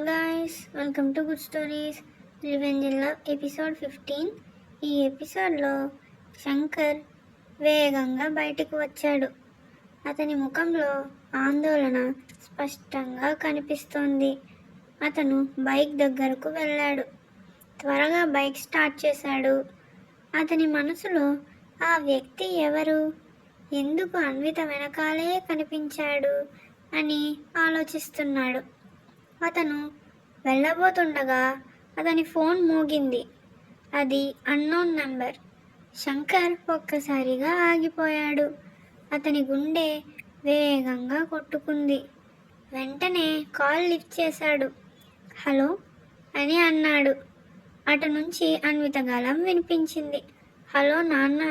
guys, welcome to Good Stories Revenge in Love episode 15. ఈ ఎపిసోడ్లో శంకర్ వేగంగా బయటకు వచ్చాడు. అతని ముఖంలో ఆందోళన స్పష్టంగా కనిపిస్తోంది. అతను బైక్ దగ్గరకు వెళ్ళాడు. త్వరగా బైక్ స్టార్ట్ చేశాడు. అతని మనసులో ఆ వ్యక్తి ఎవరు, ఎందుకు అన్విత వెనకాలే కనిపించాడు అని ఆలోచిస్తున్నాడు. అతను వెళ్ళబోతుండగా అతని ఫోన్ మోగింది. అది అన్నోన్ నంబర్. శంకర్ ఒక్కసారిగా ఆగిపోయాడు. అతని గుండె వేగంగా కొట్టుకుంది. వెంటనే కాల్ లిఫ్ట్ చేశాడు. హలో అని అన్నాడు. అటు నుంచి అన్విత గళం వినిపించింది. హలో నాన్న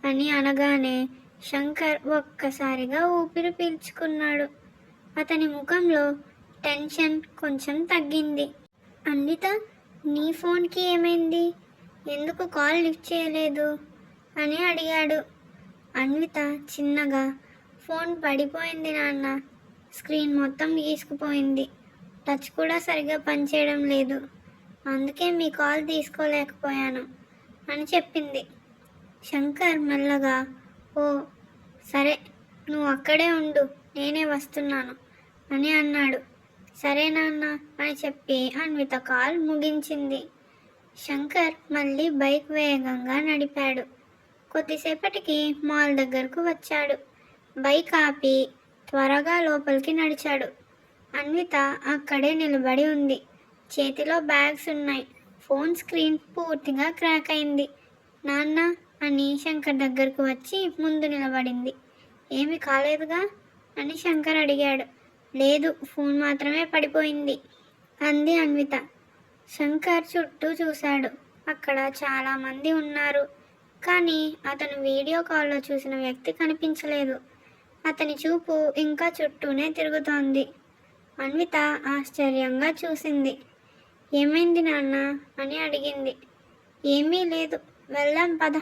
అని అనగానే శంకర్ ఒక్కసారిగా ఊపిరి పీల్చుకున్నాడు. అతని ముఖంలో టెన్షన్ కొంచెం తగ్గింది. అన్విత, నీ ఫోన్కి ఏమైంది? ఎందుకు కాల్ లిఫ్ట్ చేయలేదు అని అడిగాడు. అన్విత చిన్నగా, ఫోన్ పడిపోయింది నాన్న, స్క్రీన్ మొత్తం గీసుకుపోయింది, టచ్ కూడా సరిగా పనిచేయడం లేదు, అందుకే మీ కాల్ తీసుకోలేకపోయాను అని చెప్పింది. శంకర్ మెల్లగా, ఓ సరే, నువ్వు అక్కడే ఉండు, నేనే వస్తున్నాను అని అన్నాడు. సరే నాన్న అని చెప్పి అన్విత కాల్ ముగించింది. శంకర్ మళ్ళీ బైక్ వేగంగా నడిపాడు. కొద్దిసేపటికి మాల్ దగ్గరకు వచ్చాడు. బైక్ ఆపి త్వరగా లోపలికి నడిచాడు. అన్విత అక్కడే నిలబడి ఉంది. చేతిలో బ్యాగ్స్ ఉన్నాయి. ఫోన్ స్క్రీన్ పూర్తిగా క్రాక్ అయింది. నాన్న అని శంకర్ దగ్గరకు వచ్చి ముందు నిలబడింది. ఏమీ కాలేదుగా అని శంకర్ అడిగాడు. లేదు, ఫోన్ మాత్రమే పడిపోయింది అంది అన్విత. శంకర్ చుట్టూ చూశాడు. అక్కడ చాలామంది ఉన్నారు, కానీ అతను వీడియో కాల్లో చూసిన వ్యక్తి కనిపించలేదు. అతని చూపు ఇంకా చుట్టూనే తిరుగుతోంది. అన్విత ఆశ్చర్యంగా చూసింది. ఏమైంది నాన్న అని అడిగింది. ఏమీ లేదు, వెళ్దాం పద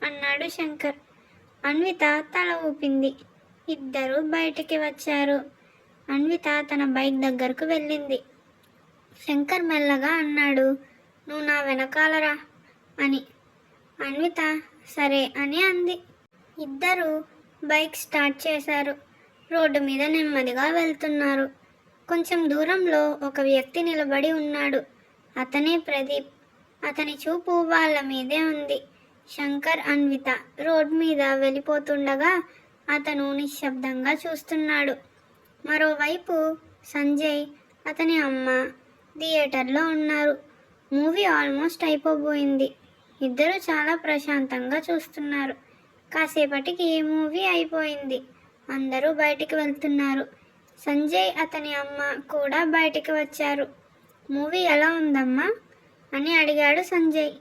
అన్నాడు శంకర్. అన్విత తల ఊపింది. ఇద్దరూ బయటికి వచ్చారు. అన్విత తన బైక్ దగ్గరకు వెళ్ళింది. శంకర్ మెల్లగా అన్నాడు, నువ్వు నా వెనకాలరా అని. అన్విత సరే అని అంది. ఇద్దరు బైక్ స్టార్ట్ చేశారు. రోడ్డు మీద నెమ్మదిగా వెళ్తున్నారు. కొంచెం దూరంలో ఒక వ్యక్తి నిలబడి ఉన్నాడు. అతనే ప్రదీప్. అతని చూపు వాళ్ళ మీదే ఉంది. శంకర్, అన్విత రోడ్ మీద వెళ్ళిపోతుండగా అతను నిశ్శబ్దంగా చూస్తున్నాడు. మరోవైపు సంజయ్, అతని అమ్మ థియేటర్లో ఉన్నారు. మూవీ ఆల్మోస్ట్ అయిపోబోయింది. ఇద్దరు చాలా ప్రశాంతంగా చూస్తున్నారు. కాసేపటికి మూవీ అయిపోయింది. అందరూ బయటికి వెళ్తున్నారు. సంజయ్, అతని అమ్మ కూడా బయటికి వచ్చారు. మూవీ ఎలా ఉందమ్మా అని అడిగాడు సంజయ్.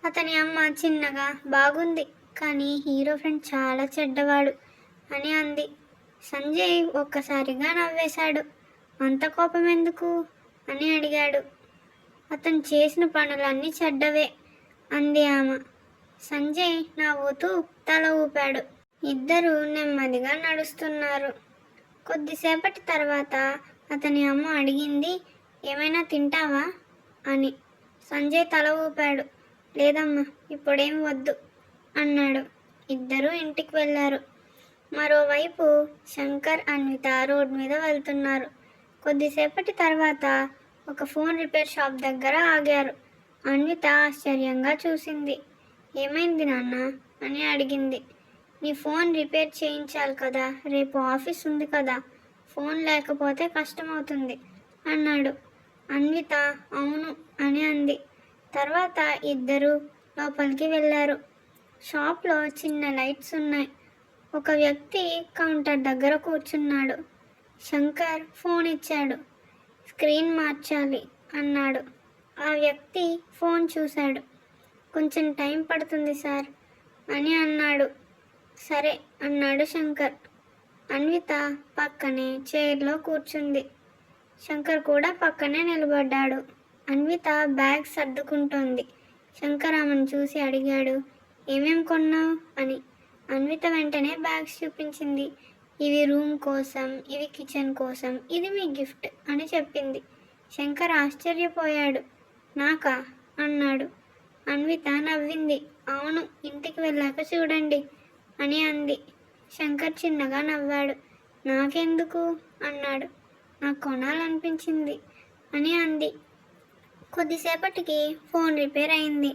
అతని అమ్మ చిన్నగా, బాగుంది, కానీ హీరో ఫ్రెండ్ చాలా చెడ్డవాడు అని అంది. సంజయ్ ఒక్కసారిగా నవ్వేశాడు. అంత కోపం ఎందుకు అని అడిగాడు. అతను చేసిన పనులన్నీ చెడ్డవే అంది ఆమె. సంజయ్ నవ్వుతూ తల ఊపాడు. ఇద్దరు నెమ్మదిగా నడుస్తున్నారు. కొద్దిసేపటి తర్వాత అతని అమ్మ అడిగింది, ఏమైనా తింటావా అని. సంజయ్ తల ఊపాడు. లేదమ్మా, ఇప్పుడేం వద్దు అన్నాడు. ఇద్దరూ ఇంటికి వెళ్ళారు. మరోవైపు శంకర్, అన్విత రోడ్ మీద వెళ్తున్నారు. కొద్దిసేపటి తర్వాత ఒక ఫోన్ రిపేర్ షాప్ దగ్గర ఆగారు. అన్విత ఆశ్చర్యంగా చూసింది. ఏమైంది నాన్న అని అడిగింది. నీ ఫోన్ రిపేర్ చేయించాలి కదా, రేపు ఆఫీస్ ఉంది కదా, ఫోన్ లేకపోతే కష్టమవుతుంది అన్నాడు. అన్విత అవును అని అంది. తర్వాత ఇద్దరు లోపలికి వెళ్ళారు. షాప్లో చిన్న లైట్స్ ఉన్నాయి. ఒక వ్యక్తి కౌంటర్ దగ్గర కూర్చున్నాడు. శంకర్ ఫోన్ ఇచ్చాడు. స్క్రీన్ మార్చాలి అన్నాడు. ఆ వ్యక్తి ఫోన్ చూశాడు. కొంచెం టైం పడుతుంది సార్ అని అన్నాడు. సరే అన్నాడు శంకర్. అన్విత పక్కనే చైర్లో కూర్చుంది. శంకర్ కూడా పక్కనే నిలబడ్డాడు. అన్విత బ్యాగ్ సర్దుకుంటోంది. శంకర్ ఆమెను చూసి అడిగాడు, ఏమేం కొన్నావు అని. అన్విత వెంటనే బ్యాగ్స్ చూపించింది. ఇవి రూమ్ కోసం, ఇవి కిచెన్ కోసం, ఇది మీ గిఫ్ట్ అని చెప్పింది. శంకర్ ఆశ్చర్యపోయాడు. నాకా అన్నాడు. అన్విత నవ్వింది. అవును, ఇంటికి వెళ్ళాక చూడండి అని అంది. శంకర్ చిన్నగా నవ్వాడు. నాకెందుకు అన్నాడు. నాకు కొనాలనిపించింది అని అంది. కొద్దిసేపటికి ఫోన్ రిపేర్ అయింది.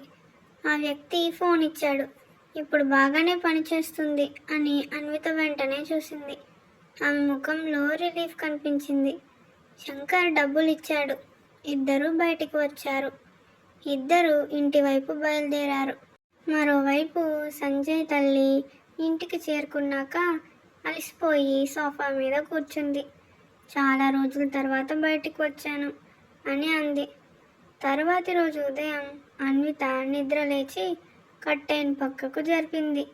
ఆ వ్యక్తి ఫోన్ ఇచ్చాడు. ఇప్పుడు బాగానే పనిచేస్తుంది అని అన్విత వెంటనే చూసింది. ఆమె ముఖంలో రిలీఫ్ కనిపించింది. శంకర్ డబ్బులు ఇచ్చాడు. ఇద్దరూ బయటికి వచ్చారు. ఇద్దరు ఇంటి వైపు బయలుదేరారు. మరోవైపు సంజయ్ తల్లి ఇంటికి చేరుకున్నాక అలసిపోయి సోఫా మీద కూర్చుంది. చాలా రోజుల తర్వాత బయటికి వచ్చాను అని అంది. తరువాతి రోజు ఉదయం అన్విత నిద్ర లేచి కట్టెన్ పక్కకు జరిపింది.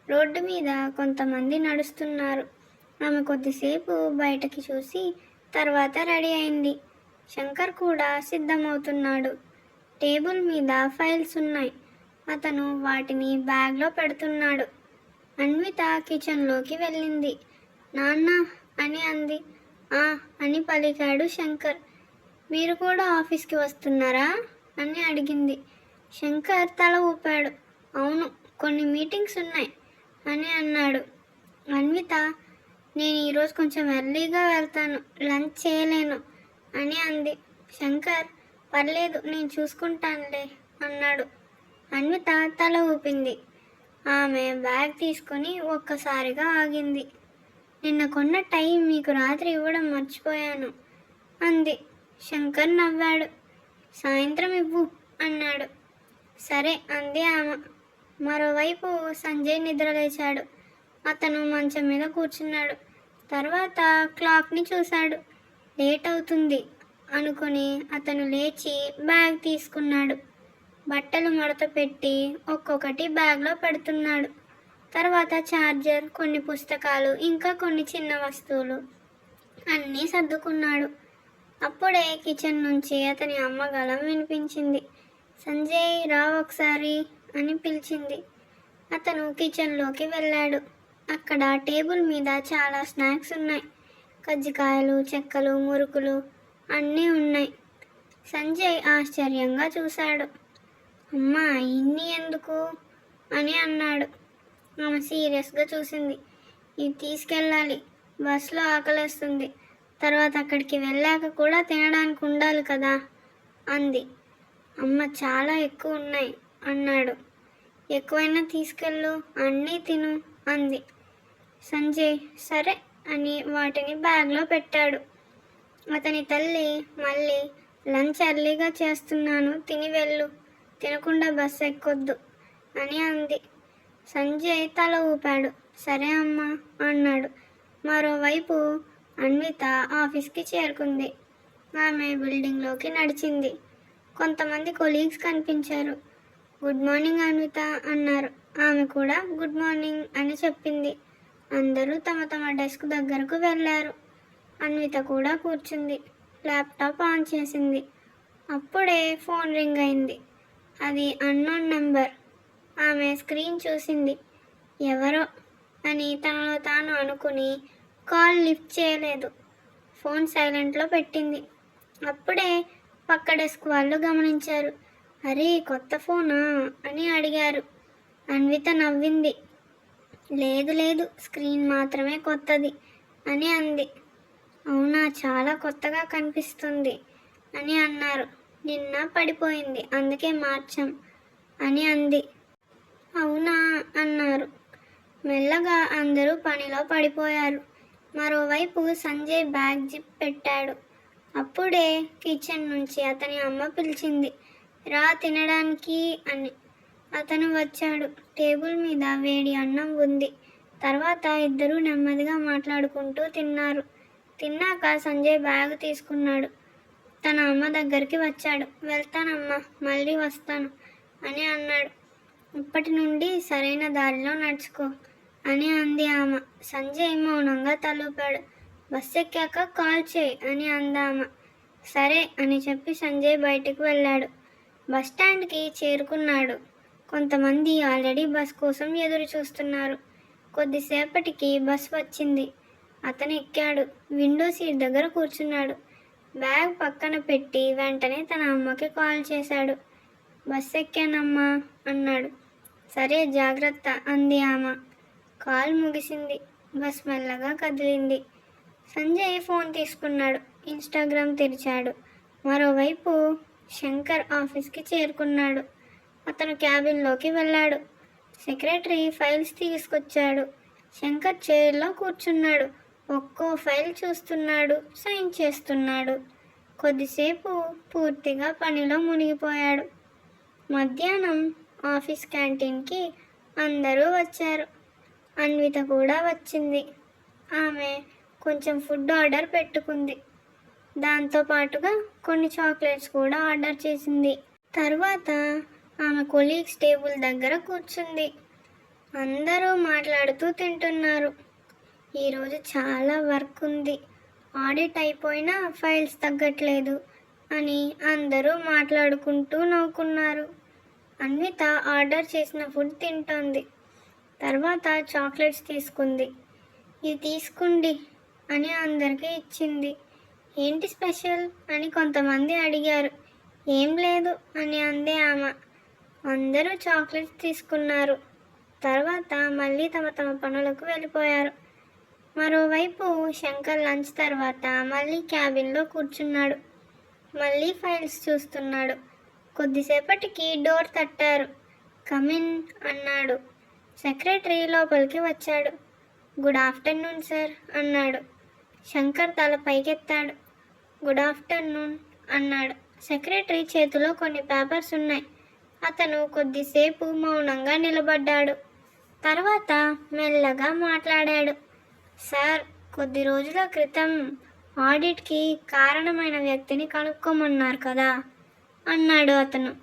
రోడ్డు మీద కొంతమంది నడుస్తున్నారు. ఆమె కొద్దిసేపు బయటకి చూసి తర్వాత రెడీ అయింది. శంకర్ కూడా సిద్ధమవుతున్నాడు. టేబుల్ మీద ఫైల్స్ ఉన్నాయి. అతను వాటిని బ్యాగ్లో పెడుతున్నాడు. అన్విత కిచెన్లోకి వెళ్ళింది. నాన్న అని అంది. ఆ అని పలికాడు శంకర్. మీరు కూడా ఆఫీస్కి వస్తున్నారా అని అడిగింది. శంకర్ తల ఊపాడు. అవును, కొన్ని మీటింగ్స్ ఉన్నాయి అని అన్నాడు. అన్విత నేను ఈరోజు కొంచెం ఎర్లీగా వెళ్తాను, లంచ్ చేయలేను అని అంది. శంకర్ పర్లేదు, నేను చూసుకుంటానులే అన్నాడు. అన్విత తల ఊపింది. ఆమె బ్యాగ్ తీసుకుని ఒక్కసారిగా ఆగింది. నిన్న కొన్న టై మీకు రాత్రి ఇవ్వడం మర్చిపోయాను అంది. శంకర్ నవ్వాడు. సాయంత్రం ఇవ్వు అన్నాడు. సరే అంది ఆమె. మరోవైపు సంజయ్ నిద్రలేచాడు. అతను మంచం మీద కూర్చున్నాడు. తర్వాత క్లాక్ని చూశాడు. లేట్ అవుతుంది అనుకుని అతను లేచి బ్యాగ్ తీసుకున్నాడు. బట్టలు మడత పెట్టి ఒక్కొక్కటి బ్యాగ్లో పెడుతున్నాడు. తర్వాత ఛార్జర్, కొన్ని పుస్తకాలు, ఇంకా కొన్ని చిన్న వస్తువులు అన్నీ సర్దుకున్నాడు. అప్పుడే కిచెన్ నుంచి అతని అమ్మ గళం వినిపించింది. సంజయ్ రా ఒకసారి అని పిలిచింది. అతను కిచెన్లోకి వెళ్ళాడు. అక్కడ టేబుల్ మీద చాలా స్నాక్స్ ఉన్నాయి. కజ్జికాయలు, చెక్కలు, మురుకులు అన్నీ ఉన్నాయి. సంజయ్ ఆశ్చర్యంగా చూశాడు. అమ్మా, ఇన్ని ఎందుకు అని అన్నాడు. ఆమె సీరియస్గా చూసింది. ఇది తీసుకెళ్ళాలి, బస్సులో ఆకలేస్తుంది, తర్వాత అక్కడికి వెళ్ళాక కూడా తినడానికి ఉండాలి కదా అంది. అమ్మ చాలా ఎక్కువ ఉన్నాయి అన్నాడు. ఎక్కువైనా తీసుకెళ్ళు, అన్నీ తిను అంది. సంజయ్ సరే అని వాటిని బ్యాగ్లో పెట్టాడు. అతని తల్లి మళ్ళీ లంచ్ ఎర్లీగా చేస్తున్నాను, తిని వెళ్ళు, తినకుండా బస్సు ఎక్కొద్దు అని అంది. సంజయ్ తల ఊపాడు. సరే అమ్మా అన్నాడు. మరోవైపు అన్విత ఆఫీస్కి చేరుకుంది. ఆమె బిల్డింగ్లోకి నడిచింది. కొంతమంది కొలీగ్స్ కనిపించారు. గుడ్ మార్నింగ్ అన్విత అన్నారు. ఆమె కూడా గుడ్ మార్నింగ్ అని చెప్పింది. అందరూ తమ తమ డెస్క్ దగ్గరకు వెళ్ళారు. అన్విత కూడా కూర్చుంది. ల్యాప్టాప్ ఆన్ చేసింది. అప్పుడే ఫోన్ రింగ్ అయింది. అది అన్నోన్ నెంబర్. ఆమె స్క్రీన్ చూసింది. ఎవరో అని తనలో తాను అనుకుని కాల్ లిఫ్ట్ చేయలేదు. ఫోన్ సైలెంట్లో పెట్టింది. అప్పుడే పక్క డెస్క్ వాళ్ళు గమనించారు. అరే, కొత్త ఫోనా అని అడిగారు. అన్విత నవ్వింది. లేదు లేదు, స్క్రీన్ మాత్రమే కొత్తది అని అంది. అవునా, చాలా కొత్తగా కనిపిస్తుంది అని అన్నారు. నిన్న పడిపోయింది, అందుకే మార్చాం అని అంది. అవునా అన్నారు. మెల్లగా అందరూ పనిలో పడిపోయారు. మరోవైపు సంజయ్ బ్యాగ్ జిప్ పెట్టాడు. అప్పుడే కిచెన్ నుంచి అతని అమ్మ పిలిచింది. రా తినడానికి అని. అతను వచ్చాడు. టేబుల్ మీద వేడి అన్నం ఉంది. తర్వాత ఇద్దరూ నెమ్మదిగా మాట్లాడుకుంటూ తిన్నారు. తిన్నాక సంజయ్ బ్యాగ్ తీసుకున్నాడు. తన అమ్మ దగ్గరికి వచ్చాడు. వెళ్తానమ్మా, మళ్ళీ వస్తాను అని అన్నాడు. ఇప్పటి నుండి సరైన దారిలో నడుచుకో అని అంది ఆమె. సంజయ్ మౌనంగా తలూపాడు. బస్సు ఎక్కాక కాల్ చేయి అని అందామ. సరే అని చెప్పి సంజయ్ బయటికి వెళ్ళాడు. బస్ స్టాండ్కి చేరుకున్నాడు. కొంతమంది ఆల్రెడీ బస్ కోసం ఎదురు చూస్తున్నారు. కొద్దిసేపటికి బస్ వచ్చింది. అతను ఎక్కాడు. విండో సీట్ దగ్గర కూర్చున్నాడు. బ్యాగ్ పక్కన పెట్టి వెంటనే తన అమ్మకి కాల్ చేశాడు. బస్ ఎక్కానమ్మా అన్నాడు. సరే జాగ్రత్త అంది ఆమె. కాల్ ముగిసింది. బస్ మెల్లగా కదిలింది. సంజయ్ ఫోన్ తీసుకున్నాడు. ఇన్స్టాగ్రామ్ తెరిచాడు. మరోవైపు శంకర్ ఆఫీస్కి చేరుకున్నాడు. అతను క్యాబిన్లోకి వెళ్ళాడు. సెక్రటరీ ఫైల్స్ తీసుకొచ్చాడు. శంకర్ చైర్లో కూర్చున్నాడు. ఒక్కో ఫైల్ చూస్తున్నాడు, సైన్ చేస్తున్నాడు. కొద్దిసేపు పూర్తిగా పనిలో మునిగిపోయాడు. మధ్యాహ్నం ఆఫీస్ క్యాంటీన్కి అందరూ వచ్చారు. అన్విత కూడా వచ్చింది. ఆమె కొంచెం ఫుడ్ ఆర్డర్ పెట్టుకుంది. దాంతోపాటుగా కొన్ని చాక్లెట్స్ కూడా ఆర్డర్ చేసింది. తర్వాత ఆమె కొలీగ్స్ టేబుల్ దగ్గర కూర్చుంది. అందరూ మాట్లాడుతూ తింటున్నారు. ఈరోజు చాలా వర్క్ ఉంది. ఆడిట్ అయిపోయినా ఫైల్స్ తగ్గట్లేదు అని అందరూ మాట్లాడుకుంటూ నవ్వుకున్నారు. అన్విత ఆర్డర్ చేసిన ఫుడ్ తింటోంది. తర్వాత చాక్లెట్స్ తీసుకుంది. ఇది తీసుకోండి అని అందరికీ ఇచ్చింది. ఏంటి స్పెషల్ అని కొంతమంది అడిగారు. ఏం లేదు అని అందే ఆమె. అందరూ చాక్లెట్స్ తీసుకున్నారు. తర్వాత మళ్ళీ తమ తమ పనులకు వెళ్ళిపోయారు. మరోవైపు శంకర్ లంచ్ తర్వాత మళ్ళీ క్యాబిన్లో కూర్చున్నాడు. మళ్ళీ ఫైల్స్ చూస్తున్నాడు. కొద్దిసేపటికి డోర్ తట్టారు. కమిన్ అన్నాడు. సెక్రటరీ లోపలికి వచ్చాడు. గుడ్ ఆఫ్టర్నూన్ సార్ అన్నాడు. శంకర్ తల పైకెత్తాడు. గుడ్ ఆఫ్టర్నూన్ అన్నాడు. సెక్రటరీ చేతిలో కొన్ని పేపర్స్ ఉన్నాయి. అతను కొద్దిసేపు మౌనంగా నిలబడ్డాడు. తర్వాత మెల్లగా మాట్లాడాడు. సార్, కొద్ది రోజుల క్రితం ఆడిట్కి కారణమైన వ్యక్తిని కనుక్కోమన్నారు కదా అన్నాడు అతను.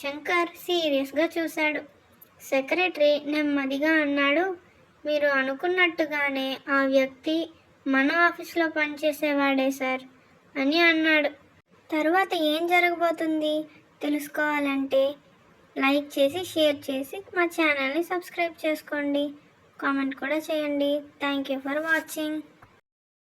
శంకర్ సీరియస్గా చూశాడు. సెక్రటరీ నెమ్మదిగా అన్నాడు. మీరు అనుకున్నట్టుగానే ఆ వ్యక్తి మన ఆఫీస్లో పనిచేసేవాడే సార్ అని అన్నాడు. తర్వాత ఏం జరగబోతుంది తెలుసుకోవాలంటే లైక్ చేసి షేర్ చేసి మా ఛానల్ని సబ్స్క్రైబ్ చేసుకోండి. కామెంట్ కూడా చేయండి. Thank you for watching.